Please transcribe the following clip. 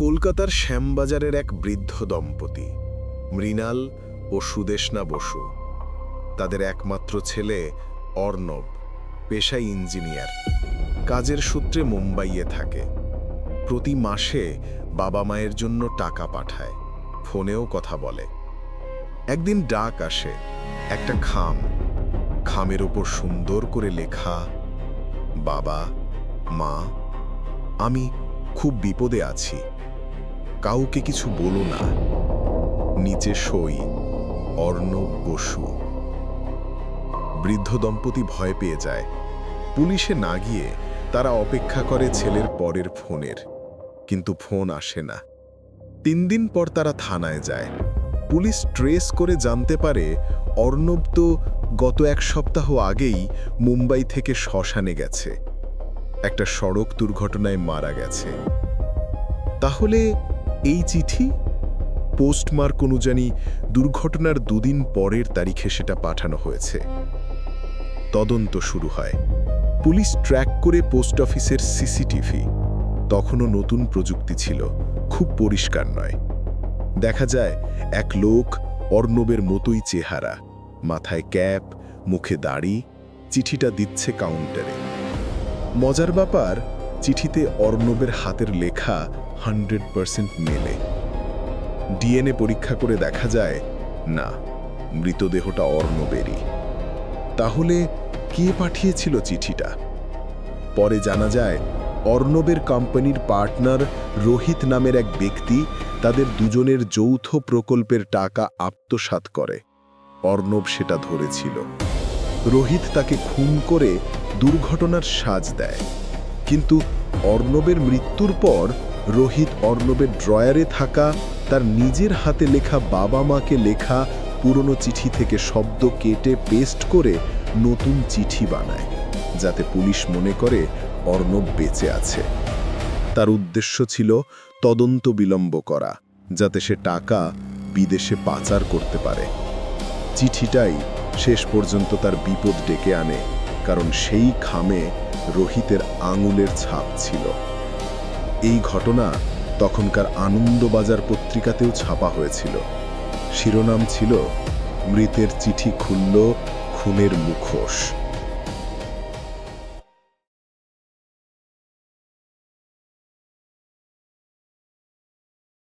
কলকাতার শ্যামবাজারের এক বৃদ্ধ দম্পতি মৃণাল ও সুদেষ্ণা বসু। তাদের একমাত্র ছেলে অর্ণব পেশায় ইঞ্জিনিয়ার, কাজের সূত্রে মুম্বাইয়ে থাকে। প্রতি মাসে বাবা মায়ের জন্য টাকা পাঠায়, ফোনেও কথা বলে। একদিন ডাক আসে, একটা খামের ওপর সুন্দর করে লেখা, বাবা মা, আমি খুব বিপদে আছি, কাউকে কিছু বলো না। নিচে সই, অর্ণব বসু। বৃদ্ধ দম্পতি ভয় পেয়ে যায়। পুলিশে না গিয়ে তারা অপেক্ষা করে ছেলের পরের ফোনের, কিন্তু ফোন আসে না। 3 দিন পর তারা থানায় যায়। পুলিশ ট্রেস করে জানতে পারে অর্ণব তো গত 1 সপ্তাহ আগেই মুম্বাই থেকে শ্মশানে গেছে, একটা সড়ক দুর্ঘটনায় মারা গেছে। তাহলে এই চিঠি? পোস্টমার্ক অনুযায়ী দুর্ঘটনার 2 দিন পরের তারিখে সেটা পাঠানো হয়েছে। তদন্ত শুরু হয়। পুলিশ ট্র্যাক করে পোস্ট অফিসের সিসিটিভি, তখনও নতুন প্রযুক্তি ছিল, খুব পরিষ্কার নয়। দেখা যায় এক লোক, অর্ণবের মতোই চেহারা, মাথায় ক্যাপ, মুখে দাড়ি, চিঠিটা দিচ্ছে কাউন্টারে। মজার ব্যাপার, চিঠিতে অর্ণবের হাতের লেখা 100% মেলে। ডিএনএ পরীক্ষা করে দেখা যায় না, মৃতদেহটা অর্ণবেরই। তাহলে কে পাঠিয়েছিল চিঠিটা? পরে জানা যায় অর্ণবের কোম্পানির পার্টনার রোহিত নামের এক ব্যক্তি তাদের দুজনের যৌথ প্রকল্পের টাকা আত্মসাৎ করে। অর্ণব সেটা ধরেছিল। রোহিত তাকে খুন করে দুর্ঘটনার সাজ দেয়। কিন্তু অর্ণবের মৃত্যুর পর রোহিত অর্ণবের ড্রয়ারে থাকা তার নিজের হাতে লেখা বাবা মাকে লেখা পুরনো চিঠি থেকে শব্দ কেটে পেস্ট করে নতুন চিঠি বানায়, যাতে পুলিশ মনে করে অর্ণব বেঁচে আছে। তার উদ্দেশ্য ছিল তদন্ত বিলম্ব করা, যাতে সে টাকা বিদেশে পাচার করতে পারে। চিঠিটাই শেষ পর্যন্ত তার বিপদ ডেকে আনে, কারণ সেই খামে রোহিতের আঙুলের ছাপ ছিল। এই ঘটনা তখনকার আনন্দবাজার পত্রিকাতেও ছাপা হয়েছিল। শিরোনাম ছিল, মৃতের চিঠি খুলল খুনের মুখোশ।